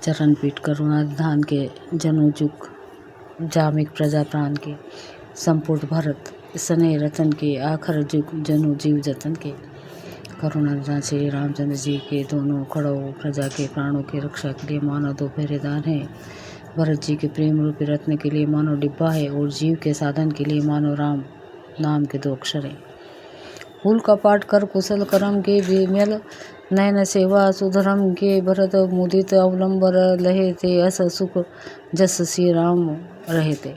चरण पीठ करुणाधान के जनोजुग जामिक प्रजा प्राण के संपूर्ण भरत स्नेह रतन के आखर जुग जनु जीव जतन के करुणानिधान श्री रामचंद्र जी के दोनों खड़ों प्रजा के प्राणों की रक्षा के लिए मानव दो पहरेदार हैं। भरत जी के प्रेम रूपी रत्न के लिए मानव डिब्बा है और जीव के साधन के लिए मानव राम नाम के दो अक्षर हैं। फूल का पाठ कर कुशल करम के विमल नयन सेवा सुधरम के भरत मुदित अवलंबर लहे थे अस सुख जस श्री राम रहे थे।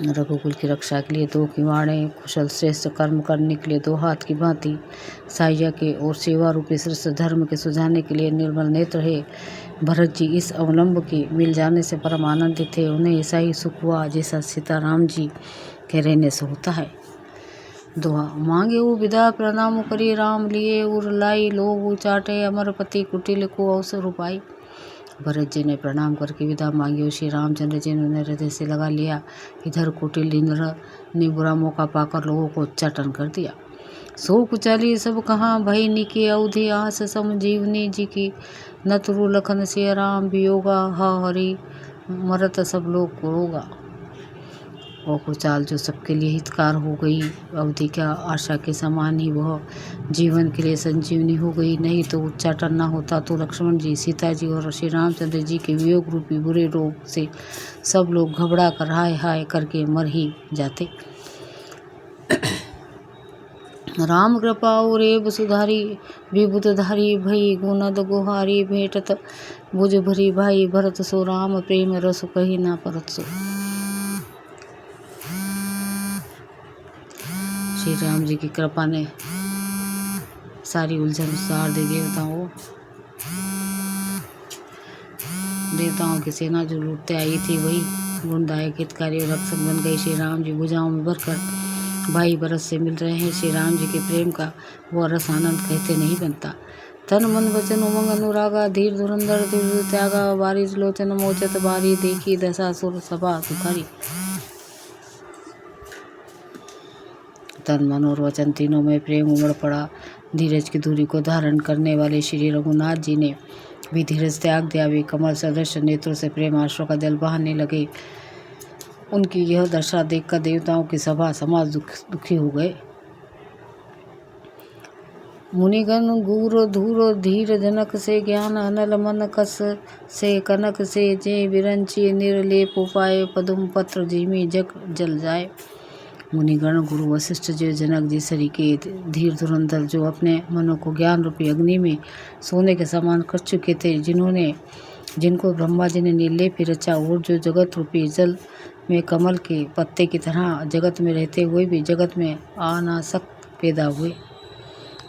रघुकुल की रक्षा के लिए दो किवाड़े, कुशल श्रेष्ठ कर्म करने के लिए दो हाथ की भांति, साह्या के और सेवा रूपी श्रेष्ठ धर्म के सुझाने के लिए निर्मल नेत्र है। भरत जी इस अवलंब के मिल जाने से परम आनंदित थे। उन्हें ऐसा ही सुख हुआ जैसा सीताराम जी के रहने से होता है। दोहा मांगे वो विदा प्रणाम करी राम लिए उर लाई लोग चाटे अमरपति कुटिल को अवसर उपाई। भरत जी ने प्रणाम करके विदा मांगी और श्री रामचंद्र जी ने उन्हें हृदय से लगा लिया। इधर कुटिल इंद्र ने बुरा मौका पाकर लोगों को उच्चाटन कर दिया। सो कुचाली सब कहाँ भई निके अवधि आस सम जीवनी जी की नतरु लखन से राम वियोगा हा हरि मरत सब लोग को रोगा। वो कुचाल जो सबके लिए हितकार हो गई, अवधि का आशा के समान ही वह जीवन के लिए संजीवनी हो गई। नहीं तो उच्चाटन न होता तो लक्ष्मण जी, सीता जी और श्री रामचंद्र जी के वियोग रूपी बुरे रोग से सब लोग घबरा कर हाय हाय करके मर ही जाते। राम कृपा और सुधारी विबुधधारी भई गुणद गुहारी भेटत बुझ भरी भाई भरत सो राम प्रेम रस कही ना परत सो। श्री राम जी की कृपा ने सारी उलझन उसार दे। देवताओं की सेना जो लूटते आई थी वही गुणदायक हितकारी और रक्षक बन गई। श्री राम जी भुजाओं में भरकर भाई बरस से मिल रहे हैं। श्री राम जी के प्रेम का वो रस आनंद कहते नहीं बनता। तन मन वचन उमंग अनुरागा धीर धुरंधर त्यागा बारिश लोचन मोचत बारी देखी दशा सुर सभा सुखारी। तन मन और वचन तीनों में प्रेम उमड़ पड़ा। धीरज की दूरी को धारण करने वाले श्री रघुनाथ जी ने भी धीरज त्याग दिया। वे कमल सदृश नेत्रों से प्रेम आश्रु का जल बहाने लगे। उनकी यह दशा देखकर देवताओं की सभा समाज दुखी हो गए। मुनिगण गूर धूर धीर जनक से ज्ञान अनल मन कस से कनक से जे बिरंची निर्लेप उपाय पदुम पत्र जिमी जग जल जाए। मुनिगण गुरु वशिष्ठ जी जनक जी सरीके धीर धुरंधर जो अपने मनों को ज्ञान रूपी अग्नि में सोने के समान कर चुके थे, जिनको ब्रह्मा जी ने निर्लेप ही रचा और जो जगत रूपी जल में कमल के पत्ते की तरह जगत में रहते हुए भी जगत में अनासक्त पैदा हुए।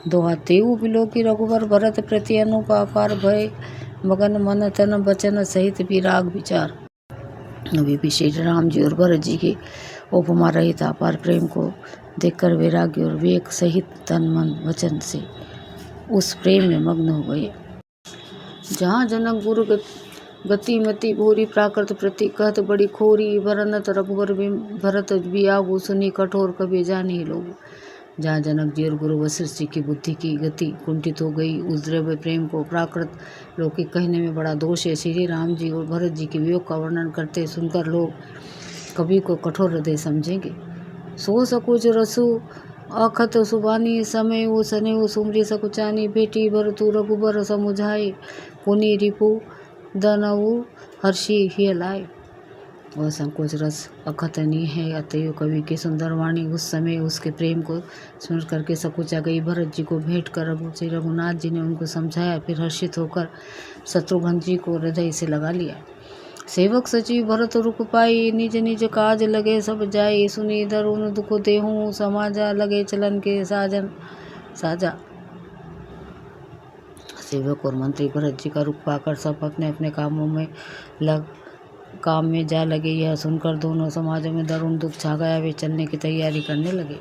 दोहा तेऊ बिलो की रघुवर भरत प्रति अनुपापार भय मगन मन तन बचन सहित विराग विचार। अभी भी श्री राम जी और भरत जी के उपमा रहित अपार प्रेम को देखकर वैराग्य और विवेक सहित तन मन वचन से उस प्रेम में मग्न हो गए। जहाँ जनक गुरु गति मति भूरी प्राकृत प्रति कहत बड़ी खोरी भरनत रघुवर भरत बियागु सुनी कठोर कभी जाने लोग। जहाँ जनक जी और गुरु वशिष्ठ जी की बुद्धि की गति कुंठित हो गई, उस द्रव्य प्रेम को प्राकृत लौकिक कहने में बड़ा दोष है। श्री राम जी और भरत जी के वियोग का वर्णन करते सुनकर लोग कवि को कठोर हृदय समझेंगे। सो सकुच रसु अखत सुबानी समय वो सने वो सुमरी सकुचानी बेटी भर तू रघुबर समुझाए पुनि रिपु दनऊ हर्षि हिय लाए। वह संकोच रस अखतनीय है, अतएव कवि की सुंदर वाणी उस समय उसके प्रेम को सुन करके सकुचा गई। भरत जी को भेंट कर रघुनाथ जी ने उनको समझाया, फिर हर्षित होकर शत्रुघ्न जी को हृदय से लगा लिया। सेवक सचिव भरत रुक पाई निज निज काज लगे सब जाए सुनी दरुन दुख देहूँ समाजा लगे चलन के साजन साजा। सेवक और मंत्री भरत जी का रुख पाकर सब अपने अपने काम में जा लगे। यह सुनकर दोनों समाजों में दरुण दुख छा गया। वे चलने की तैयारी करने लगे।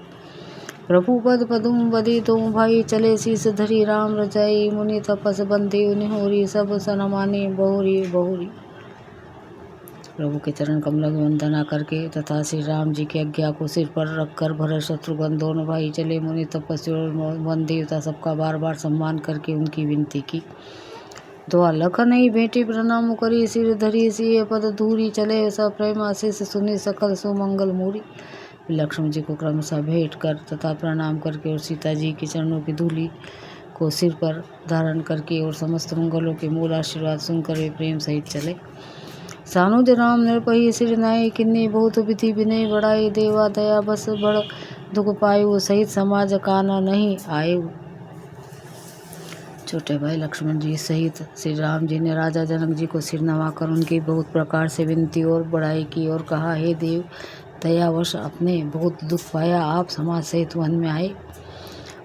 प्रभु पद पदुम बदी तुम भाई चले शीस धरी राम रजाई मुनि तपस बंदे निहोरी सब सनमाने बहुरी बहुरी। प्रभु के चरण कमलों की वंदना करके तथा श्री राम जी की आज्ञा को सिर पर रखकर भरत शत्रुघ्न दोनों भाई चले। मुनि तपस्वी और वन देवता सबका बार बार सम्मान करके उनकी विनती की। तो लखन ही भेटी प्रणाम करी सिर धरी सिए पद धूरी चले सब प्रेम आशीष सुनी सकल सुमंगल मूरी। लक्ष्मण जी को क्रमशः भेंट कर तथा प्रणाम करके और सीता जी के चरणों की धूली को सिर पर धारण करके और समस्त मंगलों के मूल आशीर्वाद सुनकर वे प्रेम सहित चले। सानुज राम नृपहि सिर नाय किन्नी बहुत विधि विनय बढ़ाई देवा दया बस बड़ दुख पायु सहित समाज काना नहीं आयु। छोटे भाई लक्ष्मण जी सहित श्री राम जी ने राजा जनक जी को सिर नवाकर उनकी बहुत प्रकार से विनती और बड़ाई की और कहा, हे देव दयावश अपने बहुत दुख पाया आप समाज सहित वन में आए।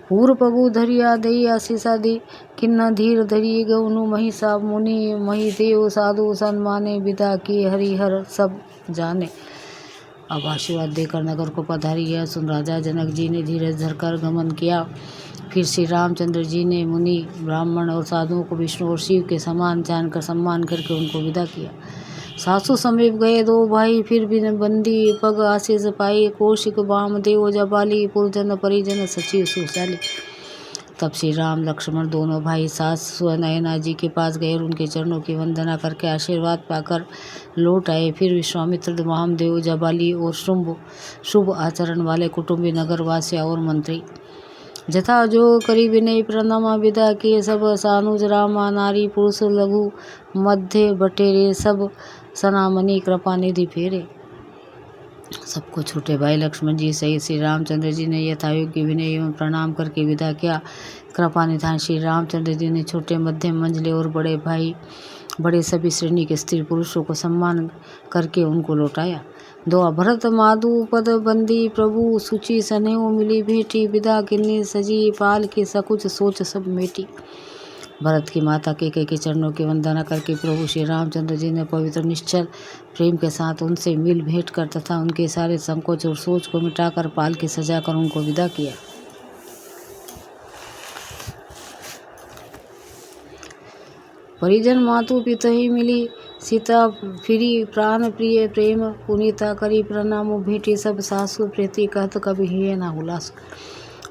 पूर्व पगु धरिया दई आशीषा दी किन्ना धीर धरी गौनु महिषा मुनि मही देव साधु सन्माने विदा की हरिहर सब जाने। अब आशीर्वाद देकर नगर को पधारी है सुन राजा जनक जी ने धीरज धरकर गमन किया। फिर श्री रामचंद्र जी ने मुनि ब्राह्मण और साधुओं को विष्णु और शिव के समान जानकर सम्मान करके उनको विदा किया। सासु समीप गए दो भाई फिर भी बंदी पग आशीष पाई कौशिक वाम देव जबाली पुरजन परिजन सचिव सुशाली। तब श्री राम लक्ष्मण दोनों भाई सास सुनयना जी के पास गए और उनके चरणों की वंदना करके आशीर्वाद पाकर लौट आए। फिर विश्वामित्र वामदेव जबाली और शुभ आचरण वाले कुटुंबी नगरवासी और मंत्री जथा जो करी विनय प्रणाम विदा किए सब सानुज रामा नारी पुरुष लघु मध्य बटेरे सब सनामनी कृपा निधि फेरे। सबको छोटे भाई लक्ष्मण जी सहित श्री रामचंद्र जी ने यथायोग्य विनय एवं प्रणाम करके विदा किया। कृपा निधान श्री रामचंद्र जी ने छोटे मध्यम मंझले और बड़े भाई बड़े सभी श्रेणी के स्त्री पुरुषों को सम्मान करके उनको लौटाया। दो भरत माधु पद बंदी प्रभु सुचि स्नेह मिली भेटी विदा किन्नी सजी पाल की सकुच सोच सब मेटी। भरत की माता के चरणों की वंदना करके प्रभु श्री रामचंद्र जी ने पवित्र निश्चल प्रेम के साथ उनसे मिल भेंट कर तथा उनके सारे संकोच और सोच को मिटाकर पाल की सजा कर उनको विदा किया। परिजन मातु पितहि मिली सीता फिरी प्राण प्रिय प्रेम पुनीता करी प्रणाम भेटी सब सासु प्रीति कहत कभी ही ना हुलास।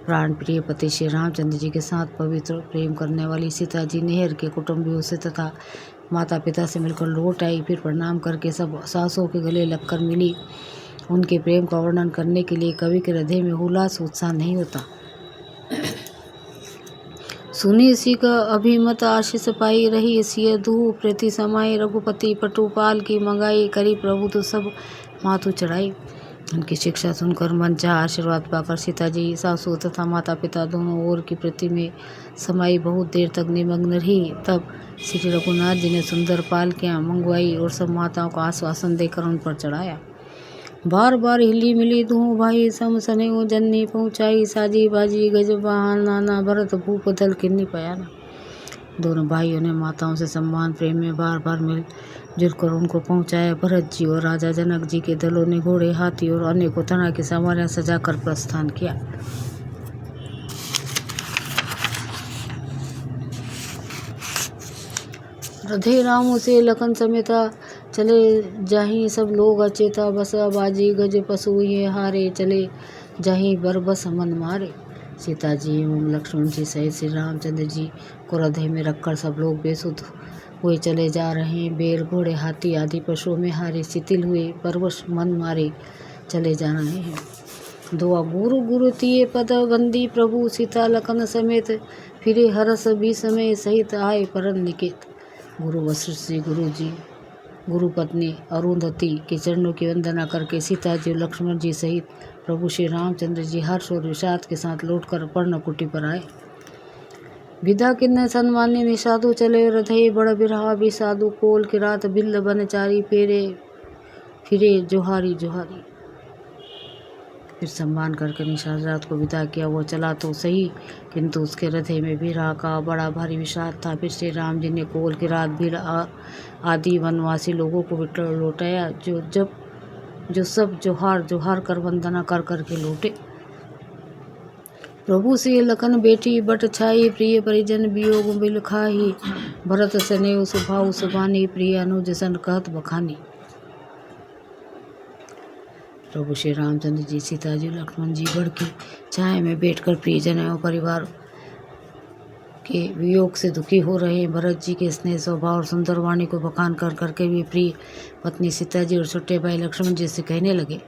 प्राण प्रिय पति श्री रामचंद्र जी के साथ पवित्र प्रेम करने वाली सीता जी नेहर के कुटुंबियों से तथा माता पिता से मिलकर लौट आई। फिर प्रणाम करके सब सासों के गले लगकर मिली। उनके प्रेम का वर्णन करने के लिए कवि के हृदय में उल्लास उत्साह नहीं होता। सुनी सी का अभिमत आशीष पाई रही सिय दूह प्रति समाई रघुपति पटुपाल की मंगाई करी प्रभु तो सब मातु चढ़ाई। उनकी शिक्षा सुनकर मन चाह आशीर्वाद पाकर सीता जी सासू तथा माता पिता दोनों ओर की प्रति में समाई बहुत देर तक निमग्न रही। तब श्री रघुनाथ जी ने सुंदर पालकियाँ मंगवाई और सब माताओं को आश्वासन देकर उन पर चढ़ाया। बार बार हिली मिली दूँ भाई सम सनेऊ जन्नी पहुँचाई साजी बाजी गज बहान नाना भरत भूप दल किन्नी पयाना। दोनों भाइयों ने माताओं से सम्मान प्रेम में बार बार मिल जुलकर उनको पहुंचाया। भरत जी और राजा जनक जी के दलों ने घोड़े हाथी और अनेकों तरह की सामग्रियां सजाकर प्रस्थान किया। रधे राम से लखन समेता चले जाही सब लोग अचेता बस बाजी गज पशु ये हारे चले जाही बरबस मन मारे। सीता जी एवं लक्ष्मण जी सहित श्री रामचंद्र जी को हृदय में रखकर सब लोग बेसुध हुए चले जा रहे हैं। बैल घोड़े हाथी आदि पशुओं में हारे शिथिल हुए परवश मन मारे चले जा रहे हैं। दुआ गुरु गुरु तिये पद बंदी प्रभु सीता लखन समेत फिरे हरस भी समय सहित आए परन निकेत। गुरु वशिष्ठ जी गुरु जी गुरु पत्नी अरुंधति के चरणों की वंदना करके सीता जी लक्ष्मण जी सहित प्रभु श्री रामचंद्र जी हर्ष और विषाद के साथ लौटकर पर्णकुटी पर आए। विदा किन्ने सन्मान्य निषादु चले हृदय बड़ बिरहा भी साधु कोल की रात बिल्ल बनचारी फेरे फिरे जोहारी जोहारी। फिर सम्मान करके निषाद रात को विदा किया। वो चला तो सही किंतु उसके हृदय में बिरहा का बड़ा भारी विषाद था। फिर श्री राम जी ने कोल की रात भीड़ आदि वनवासी लोगों को लौटाया जो सब जोहार जोहार कर वंदना कर करके लौटे। प्रभु से लखन बेटी बट छाई प्रिय परिजन वियोग बिल खाही भरत स्नेह सुभाव सुबानी प्रिय अनुज सन कहत बखानी। प्रभु श्री रामचंद्र जी सीता जी लक्ष्मण जी गढ़ की छाया में बैठकर प्रियजन एवं परिवार के वियोग से दुखी हो रहे भरत जी के स्नेह स्वभाव और सुंदर वाणी को बखान कर करके वे प्रिय पत्नी सीता जी और छोटे भाई लक्ष्मण जी से कहने लगे,